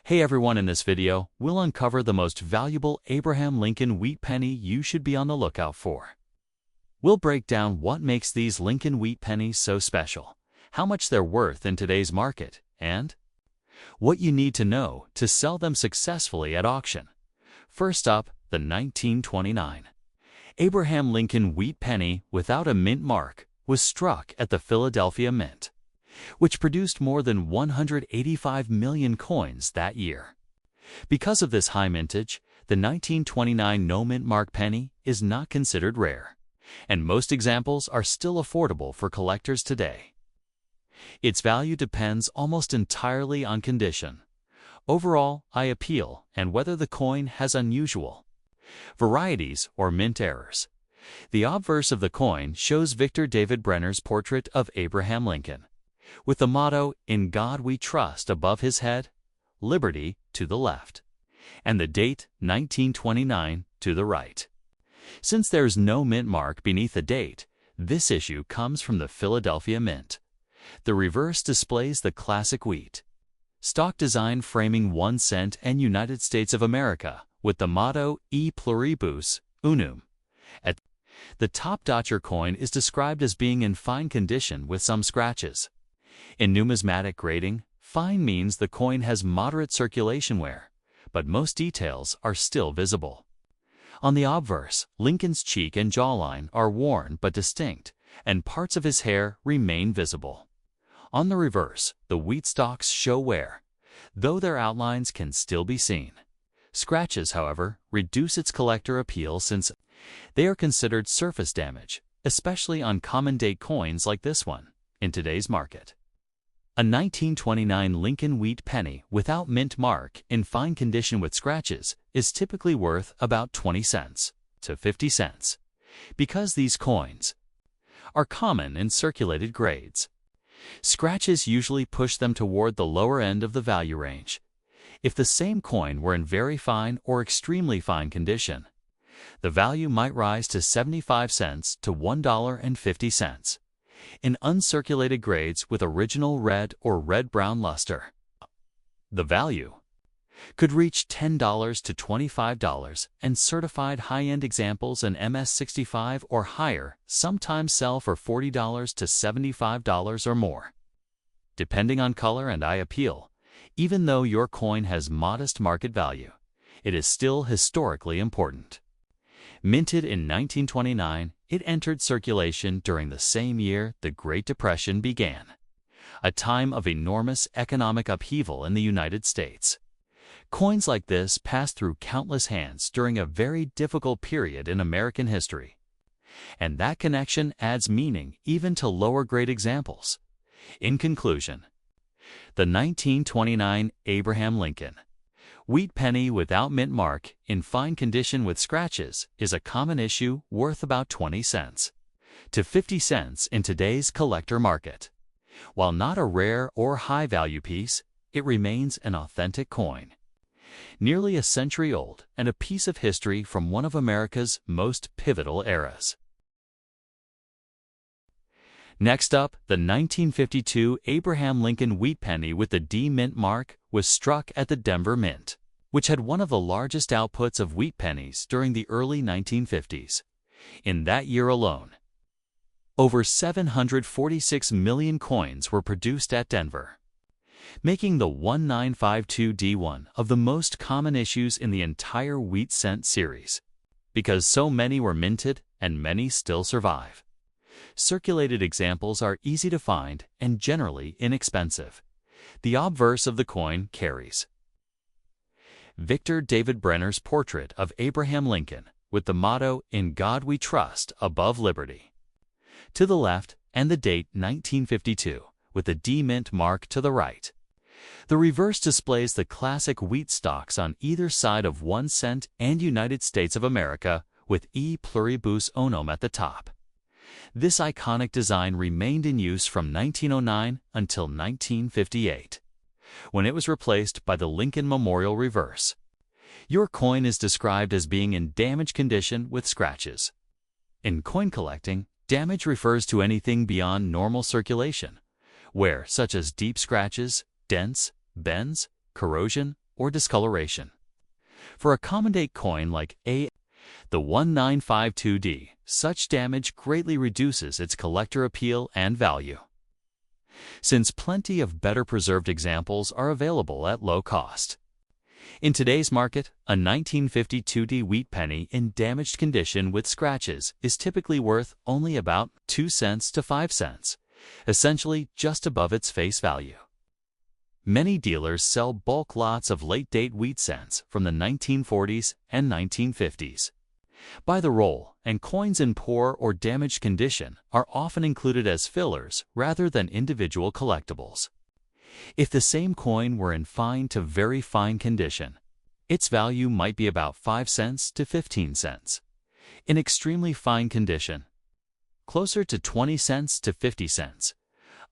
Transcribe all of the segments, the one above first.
Hey everyone, in this video, we'll uncover the most valuable Abraham Lincoln Wheat Penny you should be on the lookout for. We'll break down what makes these Lincoln Wheat Pennies so special, how much they're worth in today's market, and what you need to know to sell them successfully at auction. First up, the 1929 Abraham Lincoln Wheat Penny without a mint mark was struck at the Philadelphia Mint, which produced more than 185 million coins that year. Because of this high mintage, the 1929 no-mint mark penny is not considered rare, and most examples are still affordable for collectors today. Its value depends almost entirely on condition, overall eye appeal, and whether the coin has unusual varieties or mint errors. The obverse of the coin shows Victor David Brenner's portrait of Abraham Lincoln, with the motto, "In God We Trust," above his head, "Liberty" to the left, and the date, 1929, to the right. Since there's no mint mark beneath the date, this issue comes from the Philadelphia Mint. The reverse displays the classic wheat stock design framing 1 cent and United States of America, with the motto, "E pluribus unum." At the top, Dotcher coin is described as being in fine condition with some scratches. In numismatic grading, fine means the coin has moderate circulation wear, but most details are still visible. On the obverse, Lincoln's cheek and jawline are worn but distinct, and parts of his hair remain visible. On the reverse, the wheat stalks show wear, though their outlines can still be seen. Scratches, however, reduce its collector appeal since they are considered surface damage, especially on common date coins like this one, in today's market. A 1929 Lincoln Wheat Penny without mint mark in fine condition with scratches is typically worth about 20 cents to 50 cents, because these coins are common in circulated grades. Scratches usually push them toward the lower end of the value range. If the same coin were in very fine or extremely fine condition, the value might rise to 75 cents to $1.50. In uncirculated grades with original red or red-brown luster, the value could reach $10 to $25, and certified high-end examples in MS-65 or higher sometimes sell for $40 to $75 or more. Depending on color and eye appeal, even though your coin has modest market value, it is still historically important. Minted in 1929, it entered circulation during the same year the Great Depression began, a time of enormous economic upheaval in the United States. Coins like this passed through countless hands during a very difficult period in American history, and that connection adds meaning even to lower-grade examples. In conclusion, the 1929 Abraham Lincoln Wheat Penny without mint mark in fine condition with scratches is a common issue worth about 20 cents to 50 cents in today's collector market. While not a rare or high-value piece, it remains an authentic coin, nearly a century old and a piece of history from one of America's most pivotal eras. Next up, the 1952 Abraham Lincoln Wheat Penny with the D mint mark was struck at the Denver Mint, which had one of the largest outputs of wheat pennies during the early 1950s. In that year alone, over 746 million coins were produced at Denver, making the 1952D one of the most common issues in the entire wheat cent series, because so many were minted and many still survive. Circulated examples are easy to find and generally inexpensive. The obverse of the coin carries Victor David Brenner's portrait of Abraham Lincoln with the motto, "In God We Trust," above Liberty to the left, and the date 1952 with the D mint mark to the right. The reverse displays the classic wheat stalks on either side of 1 cent and United States of America, with E pluribus unum at the top. This iconic design remained in use from 1909 until 1958, when it was replaced by the Lincoln Memorial reverse. Your coin is described as being in damaged condition with scratches. In coin collecting, damage refers to anything beyond normal circulation, wear such as deep scratches, dents, bends, corrosion, or discoloration. For a common-date coin like the 1952D, such damage greatly reduces its collector appeal and value. Since plenty of better preserved examples are available at low cost. In today's market, a 1952D wheat penny in damaged condition with scratches is typically worth only about 2 cents to 5 cents, essentially just above its face value. Many dealers sell bulk lots of late-date wheat cents from the 1940s and 1950s. By the roll, and coins in poor or damaged condition are often included as fillers rather than individual collectibles. If the same coin were in fine to very fine condition, its value might be about 5 cents to 15 cents. In extremely fine condition, closer to 20 cents to 50 cents.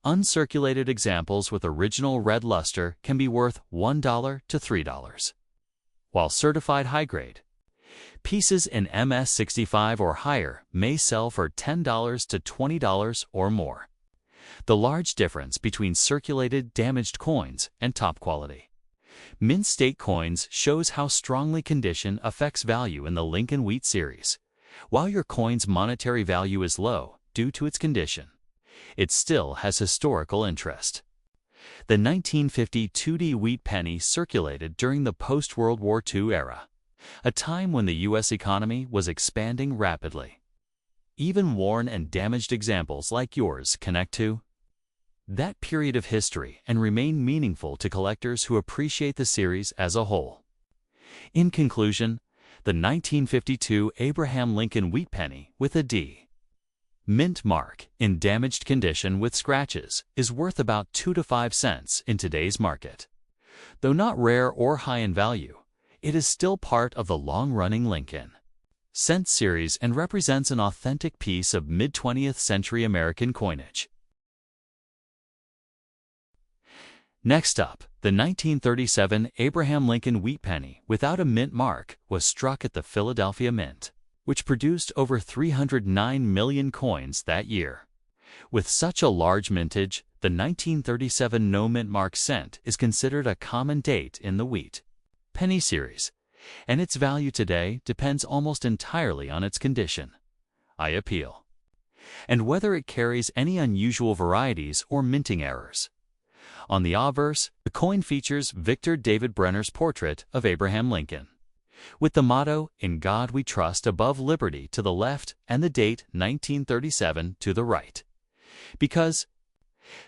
Uncirculated examples with original red luster can be worth $1 to $3. While certified high-grade, pieces in MS65 or higher may sell for $10 to $20 or more. The large difference between circulated damaged coins and top quality mint state coins shows how strongly condition affects value in the Lincoln Wheat series. While your coin's monetary value is low due to its condition, it still has historical interest. The 1952D wheat penny circulated during the post-World War II era, a time when the U.S. economy was expanding rapidly. Even worn and damaged examples like yours connect to that period of history and remain meaningful to collectors who appreciate the series as a whole. In conclusion, the 1952 Abraham Lincoln Wheat Penny with a D mint mark in damaged condition with scratches is worth about 2 to 5 cents in today's market. Though not rare or high in value, it is still part of the long-running Lincoln cent series and represents an authentic piece of mid-20th century American coinage. Next up, the 1937 Abraham Lincoln Wheat Penny without a mint mark was struck at the Philadelphia Mint, which produced over 309 million coins that year. With such a large mintage, the 1937 no mint mark cent is considered a common date in the wheat penny series, and its value today depends almost entirely on its condition, appeal, and whether it carries any unusual varieties or minting errors. On the obverse, the coin features Victor David Brenner's portrait of Abraham Lincoln, with the motto, "In God We Trust," above liberty to the left and the date 1937 to the right. Because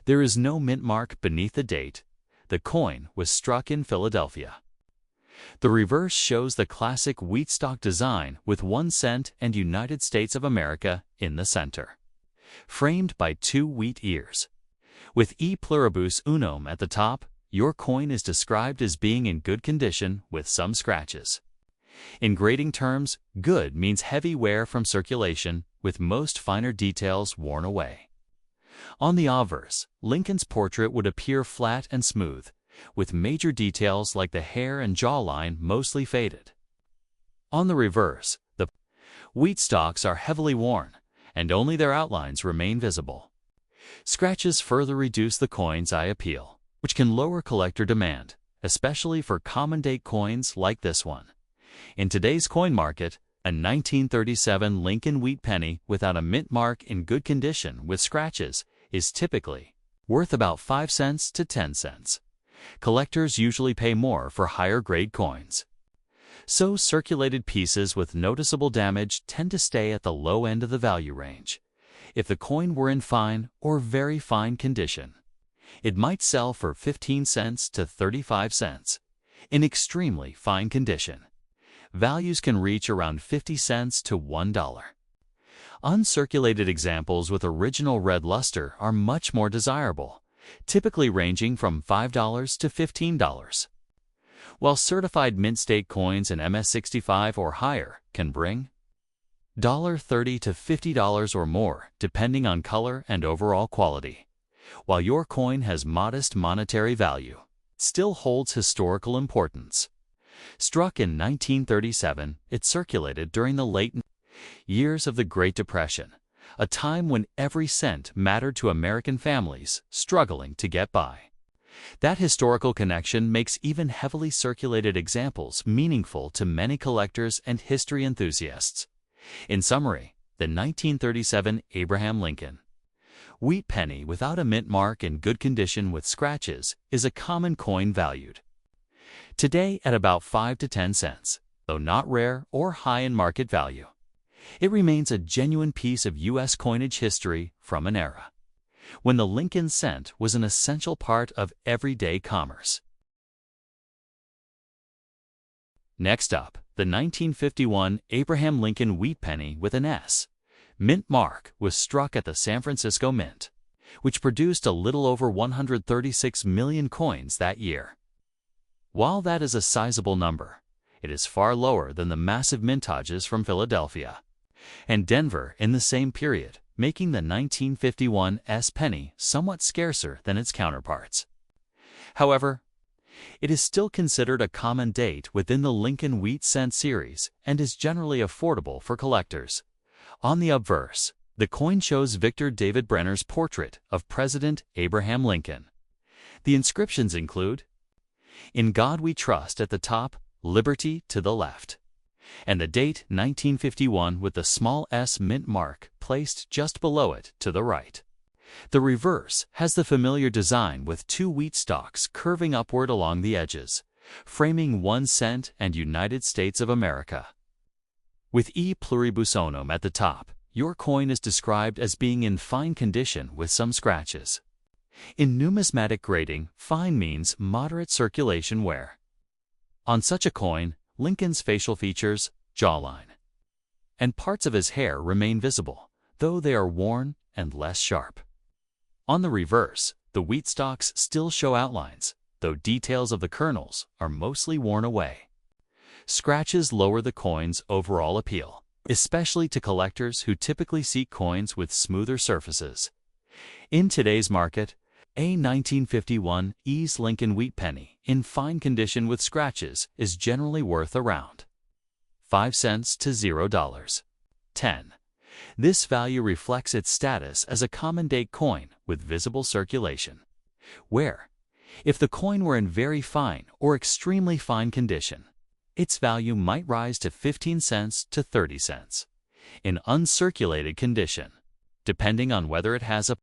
there is no mint mark beneath the date, the coin was struck in Philadelphia. The reverse shows the classic wheat stock design with 1 cent and United States of America in the center, framed by 2 wheat ears. With E pluribus unum at the top, your coin is described as being in good condition with some scratches. In grading terms, good means heavy wear from circulation, with most finer details worn away. On the obverse, Lincoln's portrait would appear flat and smooth, with major details like the hair and jawline mostly faded. On the reverse, the wheat stalks are heavily worn, and only their outlines remain visible. Scratches further reduce the coin's eye appeal, which can lower collector demand, especially for common-date coins like this one. In today's coin market, a 1937 Lincoln Wheat Penny without a mint mark in good condition with scratches is typically worth about 5 cents to 10 cents. Collectors usually pay more for higher-grade coins. So circulated pieces with noticeable damage tend to stay at the low end of the value range. If the coin were in fine or very fine condition, it might sell for 15 cents to 35 cents. In extremely fine condition, values can reach around 50 cents to $1. Uncirculated examples with original red luster are much more desirable, typically ranging from $5 to $15. While certified mint state coins in MS65 or higher can bring $30 to $50 or more, depending on color and overall quality. While your coin has modest monetary value, it still holds historical importance. Struck in 1937, it circulated during the late years of the Great Depression, a time when every cent mattered to American families struggling to get by. That historical connection makes even heavily circulated examples meaningful to many collectors and history enthusiasts. In summary, the 1937 Abraham Lincoln Wheat penny without a mint mark in good condition with scratches is a common coin valued today at about 5 to 10 cents, though not rare or high in market value. It remains a genuine piece of U.S. coinage history from an era when the Lincoln cent was an essential part of everyday commerce. Next up, the 1951 Abraham Lincoln Wheat penny with an S mint mark was struck at the San Francisco Mint, which produced a little over 136 million coins that year. While that is a sizable number, it is far lower than the massive mintages from Philadelphia and Denver in the same period, making the 1951 S penny somewhat scarcer than its counterparts. However, it is still considered a common date within the Lincoln Wheat cent series and is generally affordable for collectors. On the obverse, the coin shows Victor David Brenner's portrait of President Abraham Lincoln. The inscriptions include, "In God We Trust" at the top, "Liberty" to the left, and the date 1951 with the small S mint mark placed just below it to the right. The reverse has the familiar design with two wheat stalks curving upward along the edges, framing 1 cent and United States of America. With E pluribus unum at the top, your coin is described as being in fine condition with some scratches. In numismatic grading, fine means moderate circulation wear. On such a coin, Lincoln's facial features, jawline, and parts of his hair remain visible, though they are worn and less sharp. On the reverse, the wheat stalks still show outlines, though details of the kernels are mostly worn away. Scratches lower the coin's overall appeal, especially to collectors who typically seek coins with smoother surfaces. In today's market, a 1951 E's Lincoln Wheat penny in fine condition with scratches is generally worth around 5 cents to $0. 10. This value reflects its status as a common-date coin with visible circulation, where, if the coin were in very fine or extremely fine condition, its value might rise to 15 cents to 30 cents. In uncirculated condition, depending on whether it has a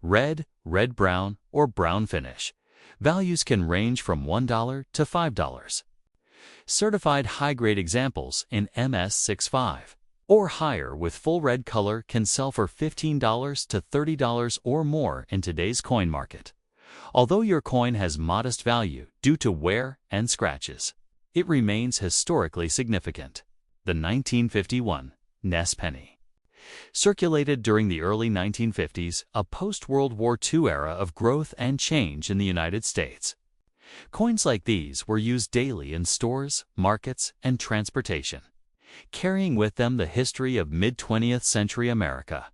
red, red-brown, or brown finish, values can range from $1 to $5. Certified high-grade examples in MS65 or higher with full red color can sell for $15 to $30 or more in today's coin market. Although your coin has modest value due to wear and scratches, it remains historically significant. The 1951 Ness penny, circulated during the early 1950s, a post-World War II era of growth and change in the United States. Coins like these were used daily in stores, markets, and transportation, carrying with them the history of mid-20th century America.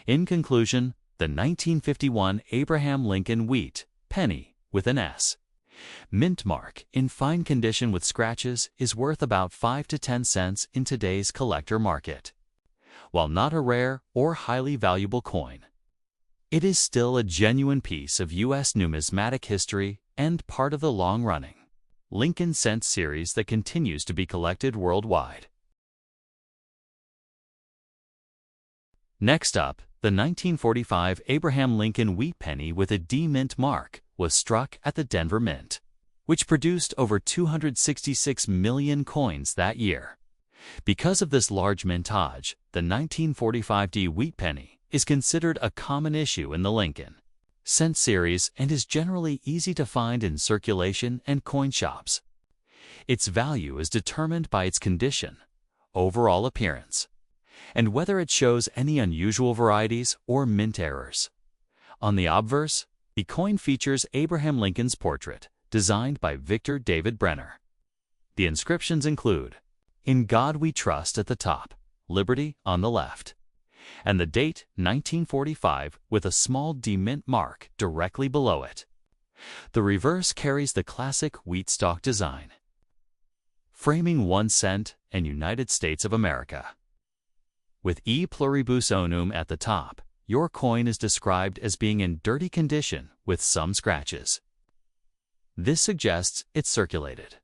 In conclusion, the 1951 Abraham Lincoln Wheat penny with an S mint mark in fine condition with scratches is worth about 5 to 10 cents in today's collector market. While not a rare or highly valuable coin, it is still a genuine piece of U.S. numismatic history and part of the long-running Lincoln cent series that continues to be collected worldwide. Next up, the 1945 Abraham Lincoln Wheat penny with a D mint mark was struck at the Denver Mint, which produced over 266 million coins that year. Because of this large mintage, the 1945 D Wheat penny is considered a common issue in the Lincoln cent series and is generally easy to find in circulation and coin shops. Its value is determined by its condition, overall appearance, and whether it shows any unusual varieties or mint errors. On the obverse, the coin features Abraham Lincoln's portrait, designed by Victor David Brenner. The inscriptions include, "In God We Trust" at the top, "Liberty" on the left, and the date 1945 with a small D mint mark directly below it. The reverse carries the classic wheat stalk design, framing 1 cent and United States of America. With E pluribus unum at the top, your coin is described as being in dirty condition with some scratches. This suggests it's circulated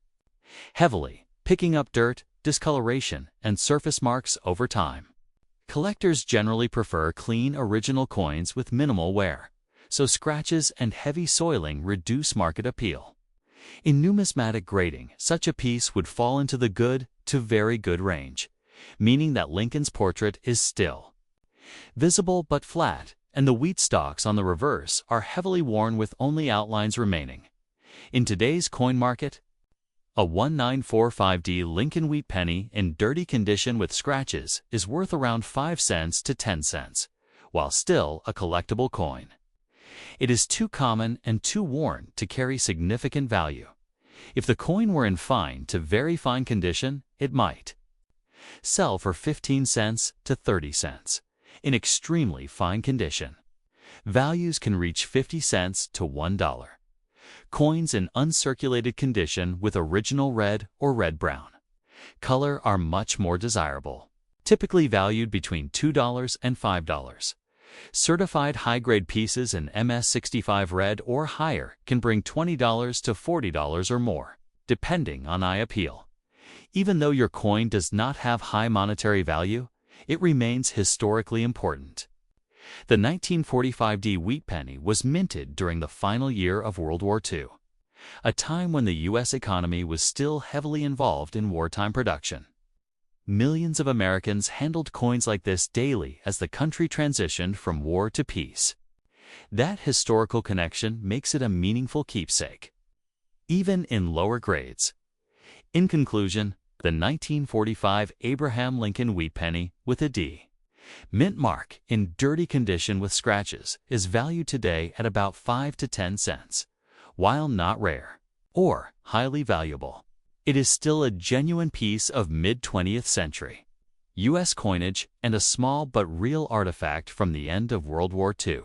heavily, picking up dirt, discoloration, and surface marks over time. Collectors generally prefer clean original coins with minimal wear, so scratches and heavy soiling reduce market appeal. In numismatic grading, such a piece would fall into the good to very good range, meaning that Lincoln's portrait is still visible but flat, and the wheat stalks on the reverse are heavily worn with only outlines remaining. In today's coin market, a 1945D Lincoln Wheat Penny in dirty condition with scratches is worth around 5 cents to 10 cents, while still a collectible coin. It is too common and too worn to carry significant value. If the coin were in fine to very fine condition, it might sell for 15 cents to 30 cents. In extremely fine condition, values can reach 50 cents to $1. Coins in uncirculated condition with original red or red-brown color are much more desirable, typically valued between $2 and $5. Certified high-grade pieces in MS65 red or higher can bring $20 to $40 or more, depending on eye appeal. Even though your coin does not have high monetary value, it remains historically important. The 1945D wheat penny was minted during the final year of World War II, a time when the U.S. economy was still heavily involved in wartime production. Millions of Americans handled coins like this daily as the country transitioned from war to peace. That historical connection makes it a meaningful keepsake, even in lower grades. In conclusion, the 1945 Abraham Lincoln Wheat Penny with a D mint mark in dirty condition with scratches is valued today at about 5 to 10 cents. While not rare or highly valuable, it is still a genuine piece of mid-20th century U.S. coinage and a small but real artifact from the end of World War II.